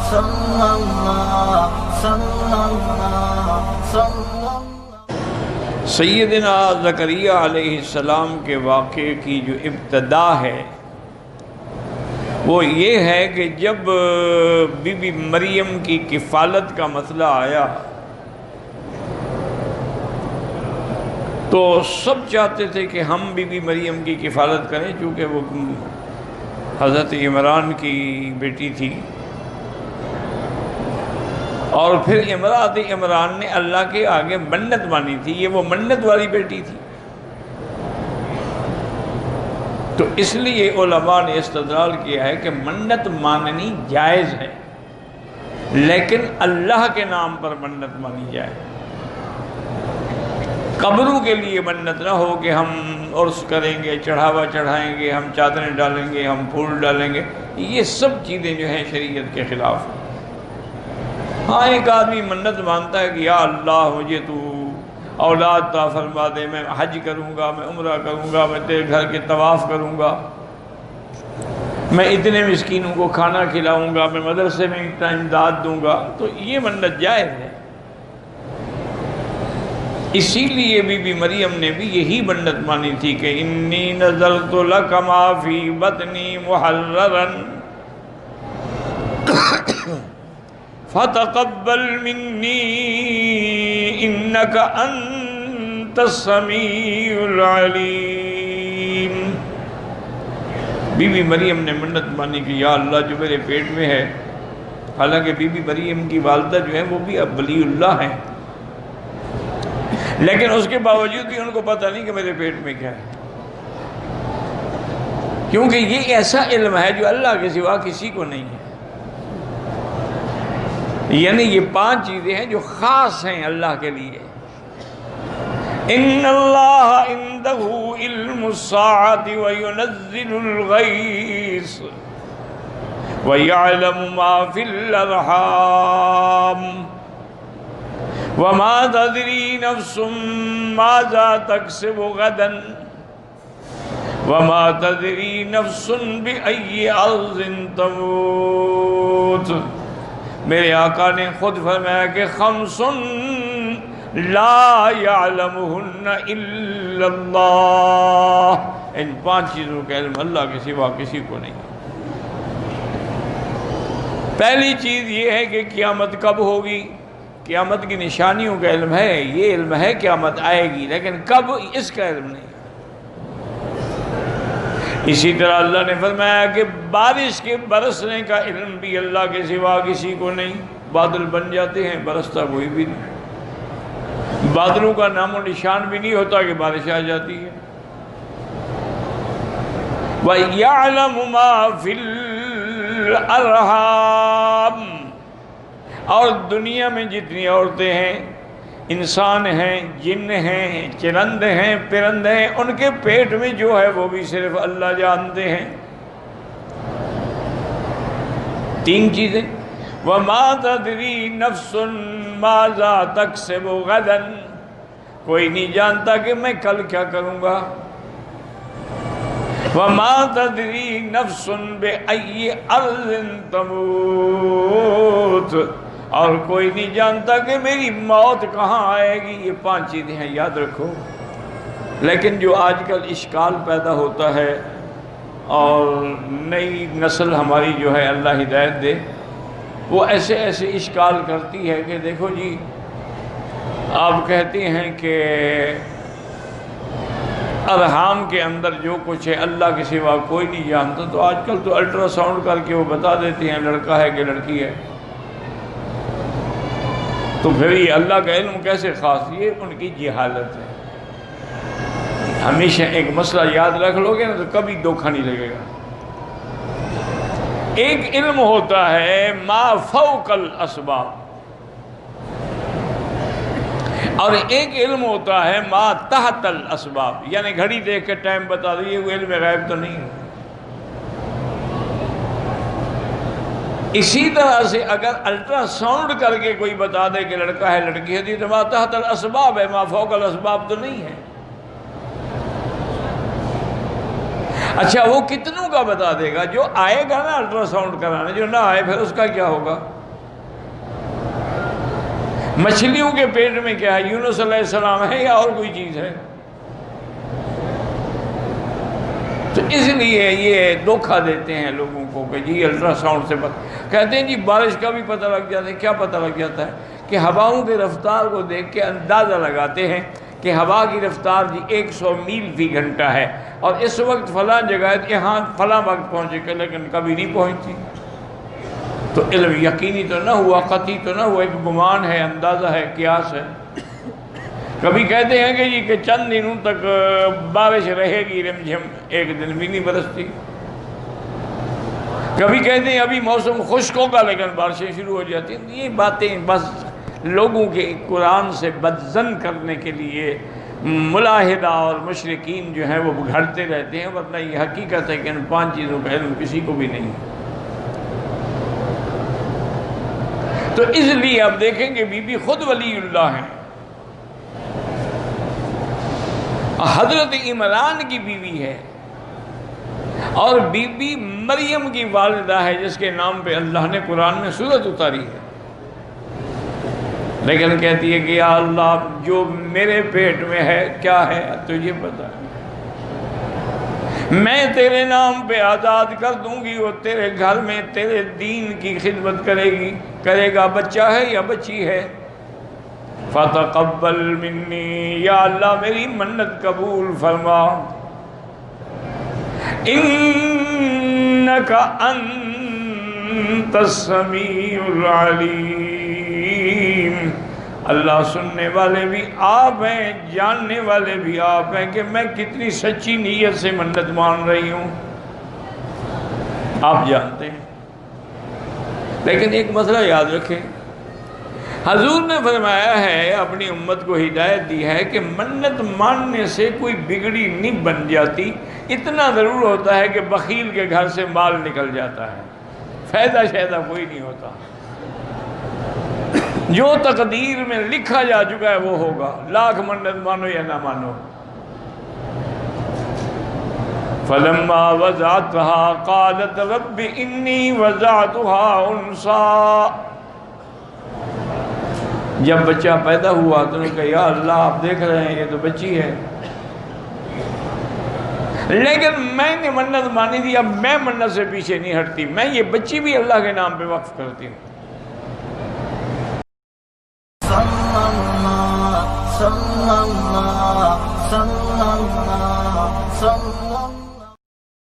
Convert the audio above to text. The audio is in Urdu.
صلی اللہ صلی اللہ صلی اللہ۔ سیدنا زکریا علیہ السلام کے واقعے کی جو ابتدا ہے وہ یہ ہے کہ جب بی بی مریم کی کفالت کا مسئلہ آیا تو سب چاہتے تھے کہ ہم بی بی مریم کی کفالت کریں، چونکہ وہ حضرت عمران کی بیٹی تھی، اور پھر امرأت عمران نے اللہ کے آگے منت مانی تھی، یہ وہ منت والی بیٹی تھی۔ تو اس لیے علماء نے استدلال کیا ہے کہ منت ماننی جائز ہے، لیکن اللہ کے نام پر منت مانی جائے۔ قبروں کے لیے منت نہ ہو کہ ہم عرس کریں گے، چڑھاوا چڑھائیں گے، ہم چادریں ڈالیں گے، ہم پھول ڈالیں گے، یہ سب چیزیں جو ہیں شریعت کے خلاف ہیں۔ ہاں ایک آدمی منت مانتا ہے کہ یا اللہ مجھے تو اولاد عطا فرما دے، میں حج کروں گا، میں عمرہ کروں گا، میں تیرے گھر کے طواف کروں گا، میں اتنے مسکینوں کو کھانا کھلاؤں گا، میں مدرسے میں اتنا امداد دوں گا، تو یہ منت جائز ہے۔ اسی لیے بی بی مریم نے بھی یہی منت مانی تھی کہ انی نذرت لک ما فی بطنی محررا فتقبل منی انک انت السمیع العلیم۔ بی بی مریم نے منت مانی کہ یا اللہ جو میرے پیٹ میں ہے، حالانکہ بی بی مریم کی والدہ جو ہے وہ بھی اب ولی اللہ ہیں، لیکن اس کے باوجود بھی ان کو پتہ نہیں کہ میرے پیٹ میں کیا ہے، کیونکہ یہ ایسا علم ہے جو اللہ کے سوا کسی کو نہیں ہے۔ یعنی یہ 5 چیزیں ہیں جو خاص ہیں اللہ کے لیے۔ ان اللہ عندہ علم الساعۃ وینزل الغیث ویعلم ما فی الارحام وما تدری نفس ماذا تکسب غدا وما تدری نفس بأی ارض تموت۔ میرے آقا نے خود فرمایا کہ خمس لا یعلمہن الا اللہ، ان 5 چیزوں کا علم اللہ کے سوا کسی کو نہیں۔ پہلی چیز یہ ہے کہ قیامت کب ہوگی، قیامت کی نشانیوں کا علم ہے، یہ علم ہے قیامت آئے گی، لیکن کب اس کا علم نہیں۔ اسی طرح اللہ نے فرمایا کہ بارش کے برسنے کا علم بھی اللہ کے سوا کسی کو نہیں۔ بادل بن جاتے ہیں، برستا کوئی بھی نہیں، بادلوں کا نام و نشان بھی نہیں ہوتا کہ بارش آ جاتی ہے۔ وَيَعْلَمُ مَا فِي الْأَرْحَامِ، اور دنیا میں جتنی عورتیں ہیں، انسان ہیں، جن ہیں، چرند ہیں، پرند ہیں، ان کے پیٹ میں جو ہے وہ بھی صرف اللہ جانتے ہیں۔ 3 چیزیں۔ وَمَا تَدْرِي نَفْسٌ مَاذَا تَكْسِبُ غَدًا، کوئی نہیں جانتا کہ میں کل کیا کروں گا۔ وَمَا تَدْرِي نَفْسٌ بِأَيِّ أَرْضٍ تَمُوتُ، اور کوئی نہیں جانتا کہ میری موت کہاں آئے گی۔ یہ 5 چیزیں ہیں، یاد رکھو۔ لیکن جو آج کل اشکال پیدا ہوتا ہے، اور نئی نسل ہماری جو ہے اللہ ہدایت دے، وہ ایسے ایسے اشکال کرتی ہے کہ دیکھو جی آپ کہتے ہیں کہ ارحام کے اندر جو کچھ ہے اللہ کے سوا کوئی نہیں جانتا، تو آج کل تو الٹرا ساؤنڈ کر کے وہ بتا دیتے ہیں لڑکا ہے کہ لڑکی ہے، تو پھر یہ اللہ کا علم کیسے خاص؟ یہ ان کی جہالت ہے۔ ہمیشہ ایک مسئلہ یاد رکھ لو گے نا تو کبھی دھوکہ نہیں لگے گا۔ ایک علم ہوتا ہے ما فوق الاسباب، اور ایک علم ہوتا ہے ما تحت الاسباب، یعنی گھڑی دیکھ کے ٹائم بتا دو، یہ وہ علم غیب تو نہیں ہے۔ اسی طرح سے اگر الٹرا ساؤنڈ کر کے کوئی بتا دے کہ لڑکا ہے لڑکی ہے تو ما تحت الاسباب ہے، ما فوق الاسباب تو نہیں ہے۔ اچھا وہ کتنوں کا بتا دے گا؟ جو آئے گا نا الٹرا ساؤنڈ کرانے، جو نہ آئے پھر اس کا کیا ہوگا؟ مچھلیوں کے پیٹ میں کیا ہے؟ یونس علیہ السلام ہے یا اور کوئی چیز ہے؟ تو اس لیے یہ دھوکہ دیتے ہیں لوگوں کو کہ جی الٹرا ساؤنڈ سے کہتے ہیں جی بارش کا بھی پتہ لگ جاتا ہے۔ کیا پتہ لگ جاتا ہے؟ کہ ہواؤں کی رفتار کو دیکھ کے اندازہ لگاتے ہیں کہ ہوا کی رفتار جی 100 میل فی گھنٹہ ہے، اور اس وقت فلاں جگہ یہاں فلاں وقت پہنچے گا، لیکن کبھی نہیں پہنچتی۔ تو علم یقینی تو نہ ہوا، قطعی تو نہ ہوا، ایک گمان ہے، اندازہ ہے، قیاس ہے۔ کبھی کہتے ہیں کہ جی کہ چند دنوں تک بارش رہے گی رم جھم، ایک دن بھی نہیں برستی۔ کبھی کہتے ہیں ابھی موسم خشک ہوگا لیکن بارشیں شروع ہو جاتی ہیں۔ یہ باتیں بس لوگوں کے قرآن سے بدظن کرنے کے لیے ملاحدہ اور مشرکین جو ہیں وہ گھڑتے رہتے ہیں، ورنہ یہ حقیقت ہے کہ ان 5 چیزوں کا علم کسی کو بھی نہیں۔ تو اس لیے آپ دیکھیں کہ بی بی خود ولی اللہ ہیں، حضرت عمران کی بیوی ہے، اور بی بی مریم کی والدہ ہے جس کے نام پہ اللہ نے قرآن میں سورت اتاری ہے، لیکن کہتی ہے کہ یا اللہ جو میرے پیٹ میں ہے کیا ہے تجھے پتہ ہے، میں تیرے نام پہ آزاد کر دوں گی، وہ تیرے گھر میں تیرے دین کی خدمت کرے گا، بچہ ہے یا بچی ہے، فَتَقَبَّلْ مِنِّي، یا اللہ میری منت قبول فرما، اِنَّكَ أَنْتَ السَّمِيعُ الْعَلِيمُ، اللہ سننے والے بھی آپ ہیں، جاننے والے بھی آپ ہیں کہ میں کتنی سچی نیت سے منت مان رہی ہوں، آپ جانتے ہیں۔ لیکن ایک مسئلہ یاد رکھیں، حضور نے فرمایا ہے، اپنی امت کو ہدایت دی ہے کہ منت ماننے سے کوئی بگڑی نہیں بن جاتی، اتنا ضرور ہوتا ہے کہ بخیل کے گھر سے مال نکل جاتا ہے، فائدہ شائدہ کوئی نہیں ہوتا، جو تقدیر میں لکھا جا چکا ہے وہ ہوگا، لاکھ منت مانو یا نہ مانو۔ فَلَمَّا وَضَعَتْهَا قَالَتْ رَبِّ إِنِّي وَضَعْتُهَا أُنْثَىٰ، جب بچہ پیدا ہوا تو نے کہا یا اللہ آپ دیکھ رہے ہیں یہ تو بچی ہے، لیکن میں نے منت مانی دی، اب میں منت سے پیچھے نہیں ہٹتی، میں یہ بچی بھی اللہ کے نام پہ وقف کرتی ہوں۔ صلی اللہ